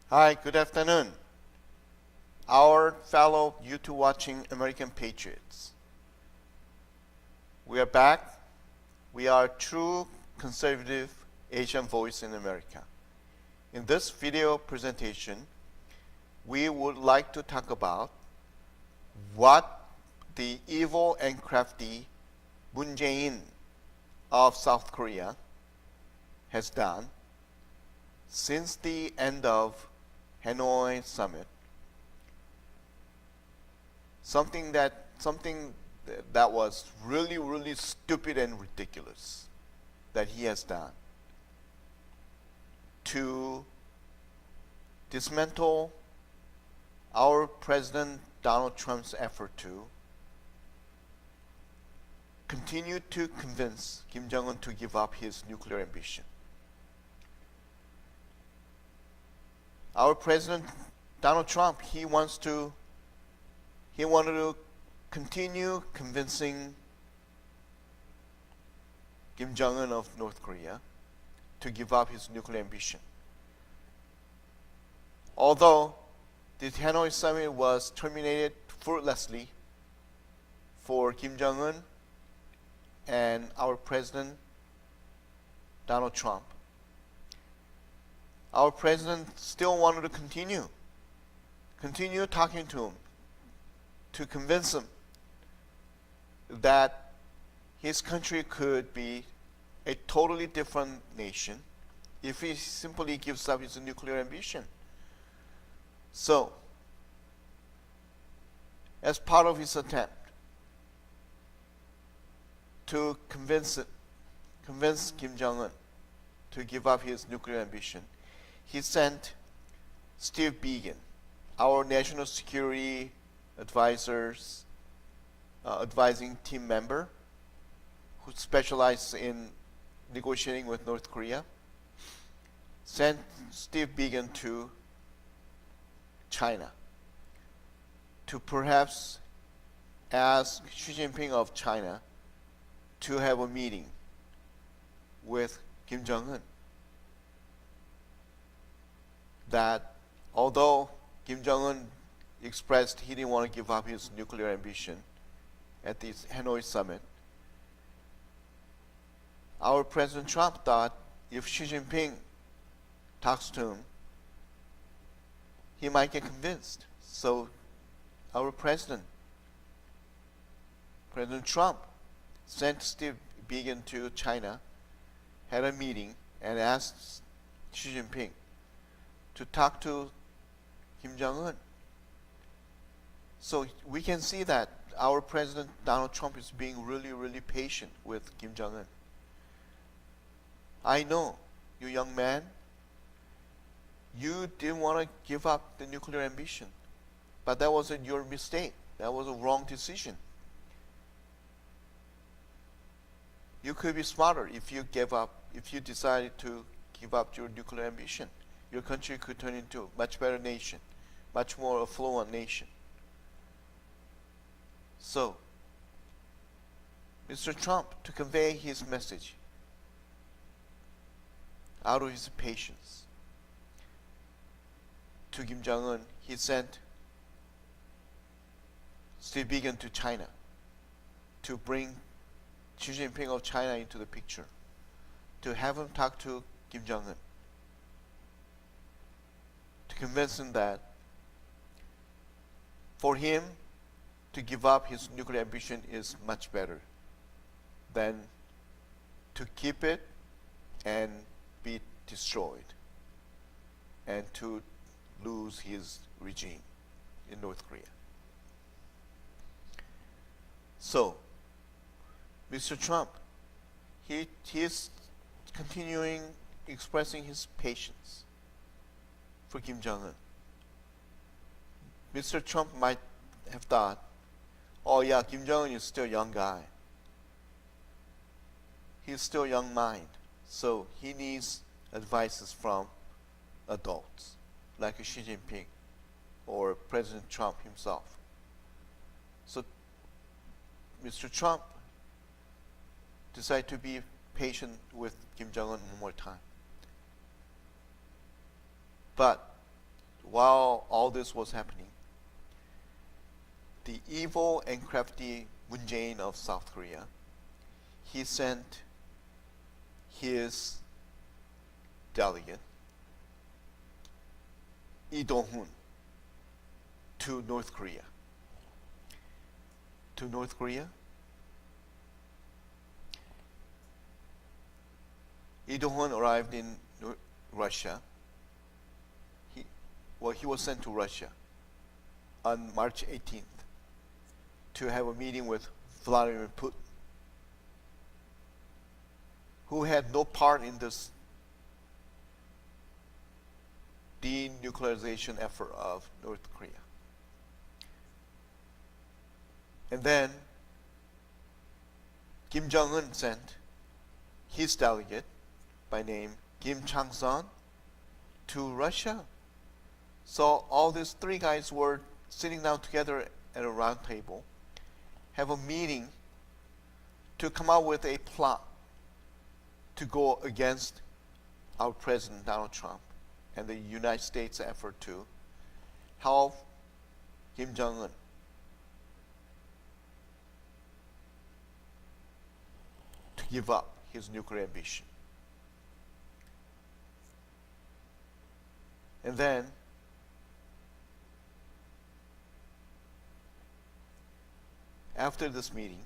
Hi, good afternoon. Our fellow YouTube watching American patriots. We are back. We are true conservative Asian voice in America. In this video presentation, we would like to talk about what the evil and crafty Jae-In of South Korea has done since the end of Hanoi summit. Something that was really stupid and ridiculous that he has done to dismantle our President Donald Trump's effort to continue to convince Kim Jong-Un to give up his nuclear ambition. Our President Donald Trump, he wanted to continue convincing Kim Jong-Un of North Korea to give up his nuclear ambition. Although the Hanoi summit was terminated fruitlessly for Kim Jong-Un and our President Donald Trump, our president still wanted to continue talking to him, to convince him that his country could be a totally different nation if he simply gives up his nuclear ambition. So, as part of his attempt to convince Kim Jong-un to give up his nuclear ambition, he sent Steve Biegun, our national security advising team member who specializes in negotiating with North Korea, sent Steve Biegun to China to perhaps ask Xi Jinping of China to have a meeting with Kim Jong-un. That although Kim Jong-un expressed he didn't want to give up his nuclear ambition at the Hanoi summit, our President Trump thought if Xi Jinping talks to him, he might get convinced. So our President Trump, sent Steve Biegun to China, had a meeting, and asked Xi Jinping to talk to Kim Jong-un. So we can see that our President Donald Trump is being really patient with Kim Jong-un. I know, you young man, you didn't want to give up the nuclear ambition, but that wasn't your mistake. That was a wrong decision. You could be smarter if you decided to give up your nuclear ambition. Your country could turn into a much better nation, much more affluent nation. So, Mr. Trump, to convey his message, out of his patience, to Kim Jong-un, he sent Steve Biegun to China to bring Xi Jinping of China into the picture, to have him talk to Kim Jong-un, to convince him that for him to give up his nuclear ambition is much better than to keep it and be destroyed and to lose his regime in North Korea. So, Mr. Trump, he is continuing expressing his patience for Kim Jong-un. Mr. Trump might have thought, oh yeah, Kim Jong-un is still a young guy. He's still a young mind. So he needs advices from adults like Xi Jinping or President Trump himself. So Mr. Trump decided to be patient with Kim Jong-un one more time. But while all this was happening, the evil and crafty Moon Jae-In of South Korea, he sent his delegate, Lee to North Korea. To North Korea, Lee arrived in Russia. He was sent to Russia on March 18th to have a meeting with Vladimir Putin, who had no part in this denuclearization effort of North Korea. And then Kim Jong-Un sent his delegate by name Kim Chang-son to Russia. So all these three guys were sitting down together at a round table, have a meeting to come up with a plot to go against our President Donald Trump and the United States' effort to help Kim Jong-un to give up his nuclear ambition. And then after this meeting,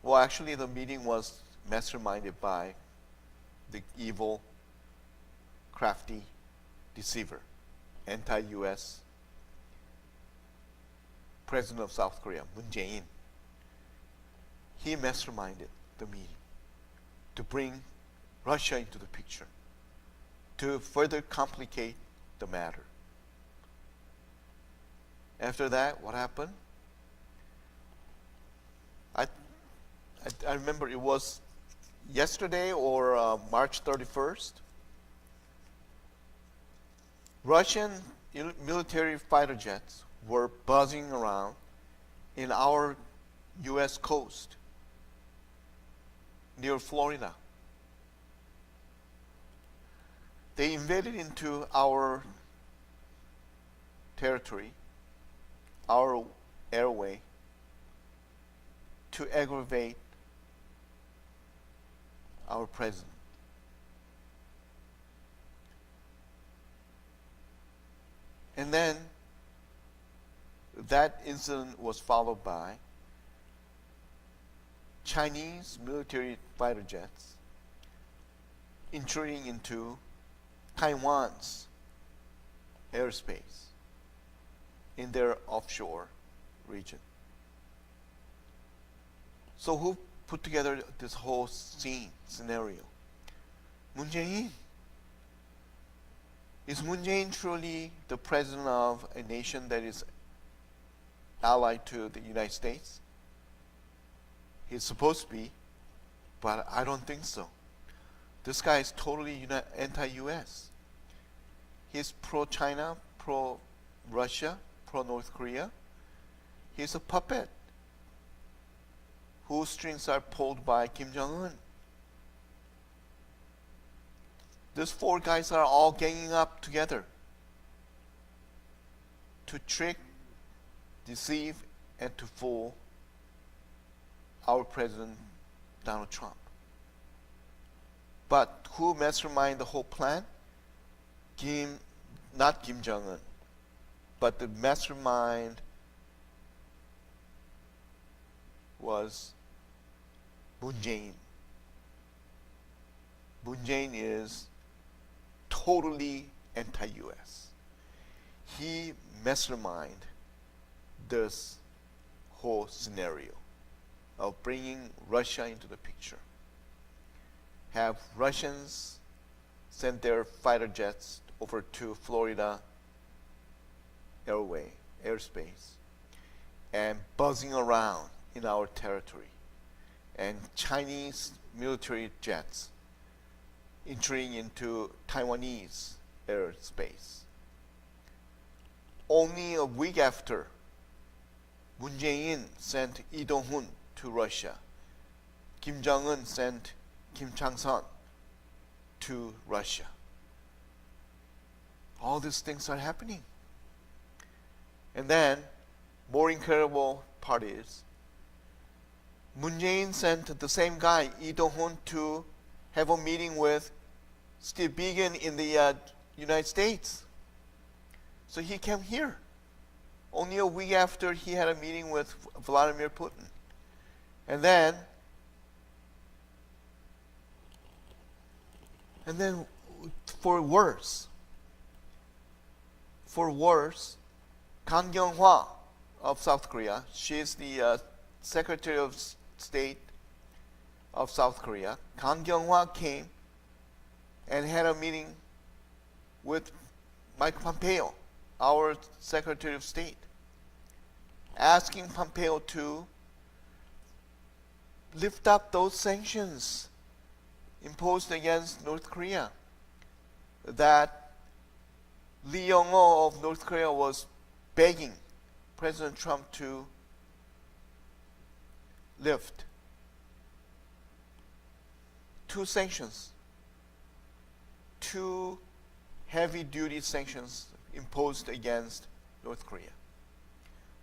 well, actually the meeting was masterminded by the evil, crafty deceiver, anti-US President of South Korea, Moon Jae-In. He masterminded the meeting to bring Russia into the picture, to further complicate the matter. After that, what happened? I remember it was yesterday or March 31st. Russian military fighter jets were buzzing around in our US coast near Florida. They invaded into our territory, our airway, to aggravate our president. And then that incident was followed by Chinese military fighter jets intruding into Taiwan's airspace in their offshore region. So who put together this whole scenario? Moon Jae-In. Is Moon Jae-In truly the president of a nation that is allied to the United States? He's supposed to be, but I don't think so. This guy is totally anti-US. He's pro-China, pro-Russia, pro-North Korea. He's a puppet whose strings are pulled by Kim Jong-un. These four guys are all ganging up together to trick, deceive, and to fool our President Donald Trump. But who masterminded the whole plan? Not Kim Jong-un, but the mastermind was Moon Jae-In. Moon Jae-In is totally anti-US. He masterminded this whole scenario of bringing Russia into the picture. Have Russians send their fighter jets over to Florida airspace, and buzzing around in our territory, and Chinese military jets entering into Taiwanese airspace. Only a week after, Moon Jae-In sent Lee Dong-hun to Russia. Kim Jong-un sent Kim Chang-son to Russia. All these things are happening. And then, more incredible part is, Moon Jae-in sent the same guy, Lee Do-hoon, to have a meeting with Steve Biegun in the United States. So he came here. Only a week after he had a meeting with Vladimir Putin. And then for worse, Kang Kyung-hwa of South Korea, she is the Secretary of State of South Korea. Kang Kyung-hwa came and had a meeting with Mike Pompeo, our Secretary of State, asking Pompeo to lift up those sanctions imposed against North Korea that Lee Yong-ho of North Korea was begging President Trump to lift. 2 sanctions, 2 heavy-duty sanctions imposed against North Korea.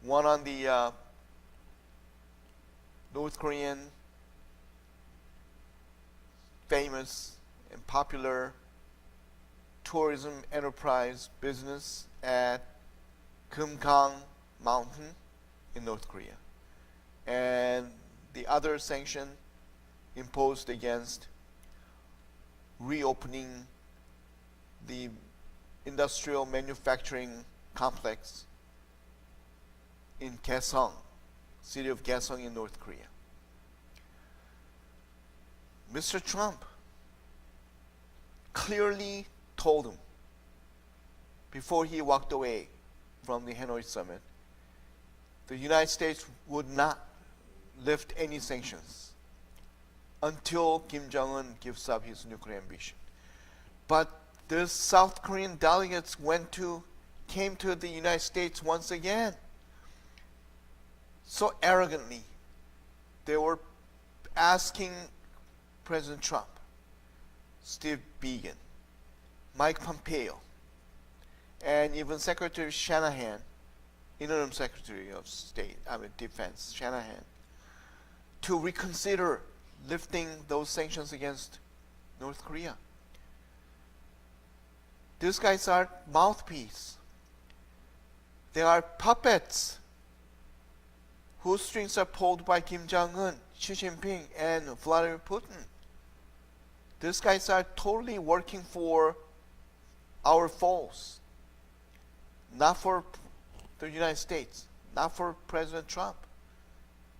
One on the North Korean famous and popular tourism enterprise business at Kumgang Mountain in North Korea. And the other sanction imposed against reopening the industrial manufacturing complex in Kaesong, city of Kaesong in North Korea. Mr. Trump clearly told him before he walked away from the Hanoi summit, the United States would not lift any sanctions until Kim Jong-un gives up his nuclear ambition. But the South Korean delegates came to the United States once again. So arrogantly, they were asking President Trump, Steve Biegun, Mike Pompeo, and even Secretary Shanahan, Interim Secretary of Defense Shanahan, to reconsider lifting those sanctions against North Korea. These guys are mouthpiece. They are puppets whose strings are pulled by Kim Jong-un, Xi Jinping, and Vladimir Putin. These guys are totally working for our foes, not for the United States, not for President Trump,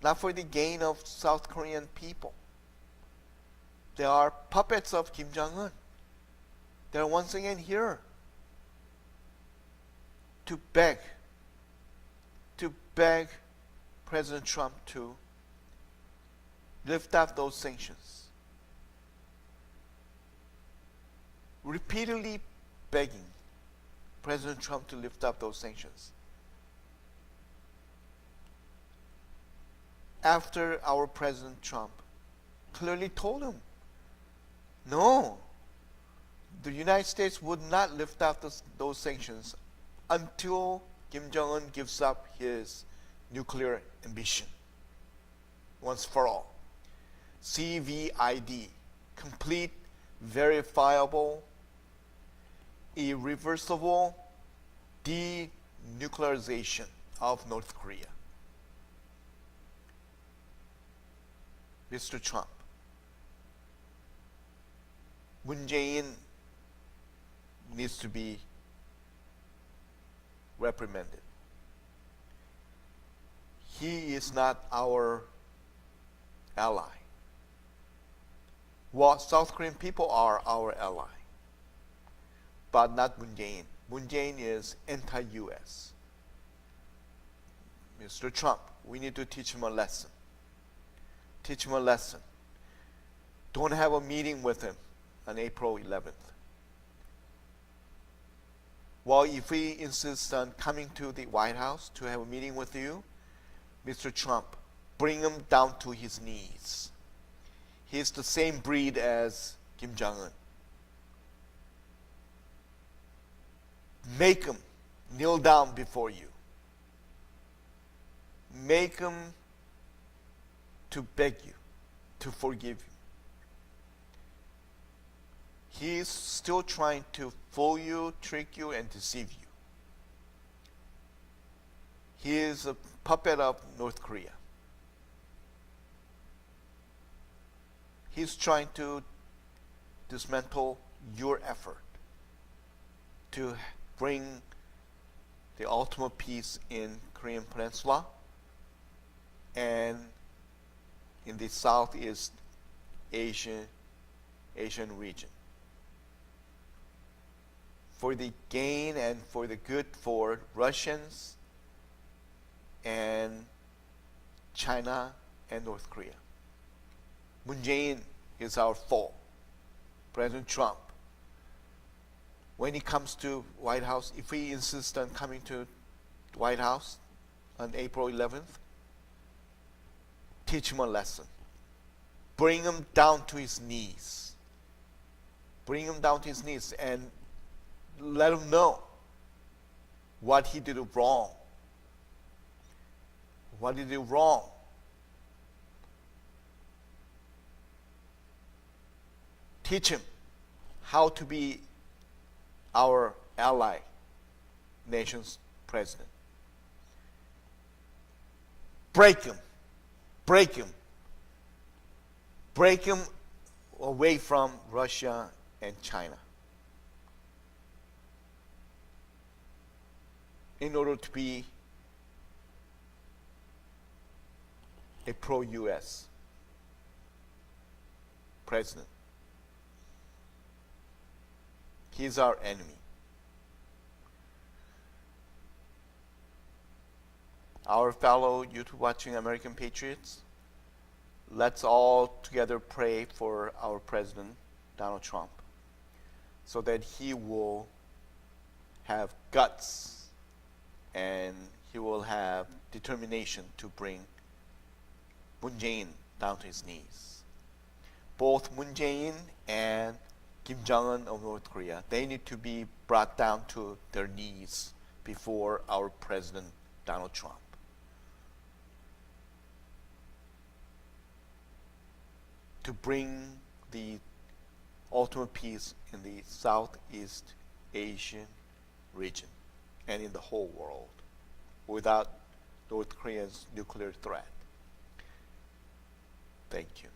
not for the gain of South Korean people. They are puppets of Kim Jong-un. They're once again here to beg President Trump to lift up those sanctions. Repeatedly begging President Trump to lift up those sanctions. After our President Trump clearly told him, no, the United States would not lift up those sanctions until Kim Jong-un gives up his nuclear ambition once for all. CVID, complete, verifiable, irreversible denuclearization of North Korea. Mr. Trump, Moon Jae-in needs to be reprimanded. He is not our ally. Well, South Korean people are our ally, but not Moon Jae-in. Moon Jae-in is anti-US. Mr. Trump, we need to teach him a lesson. Teach him a lesson. Don't have a meeting with him on April 11th. Well, if he insists on coming to the White House to have a meeting with you, Mr. Trump, bring him down to his knees. He's the same breed as Kim Jong-un. Make them kneel down before you. Make them to beg you, to forgive you. He is still trying to fool you, trick you, and deceive you. He is a puppet of North Korea. He's trying to dismantle your effort to bring the ultimate peace in Korean Peninsula and in the Southeast Asian region. For the gain and for the good for Russians and China and North Korea. Moon Jae-In is our foe. President Trump, when he comes to White House, if he insists on coming to White House on April 11th, teach him a lesson. Bring him down to his knees. Bring him down to his knees and let him know what he did wrong. What he did wrong. Teach him how to be our ally, nation's president. Break him. Break him. Break him away from Russia and China. In order to be a pro-US president. He is our enemy. Our fellow YouTube watching American patriots, let's all together pray for our president, Donald Trump, so that he will have guts and he will have determination to bring Moon Jae-In down to his knees. Both Moon Jae-In and Kim Jong-Un of North Korea, they need to be brought down to their knees before our president, Donald Trump. To bring the ultimate peace in the Southeast Asian region and in the whole world without North Korea's nuclear threat. Thank you.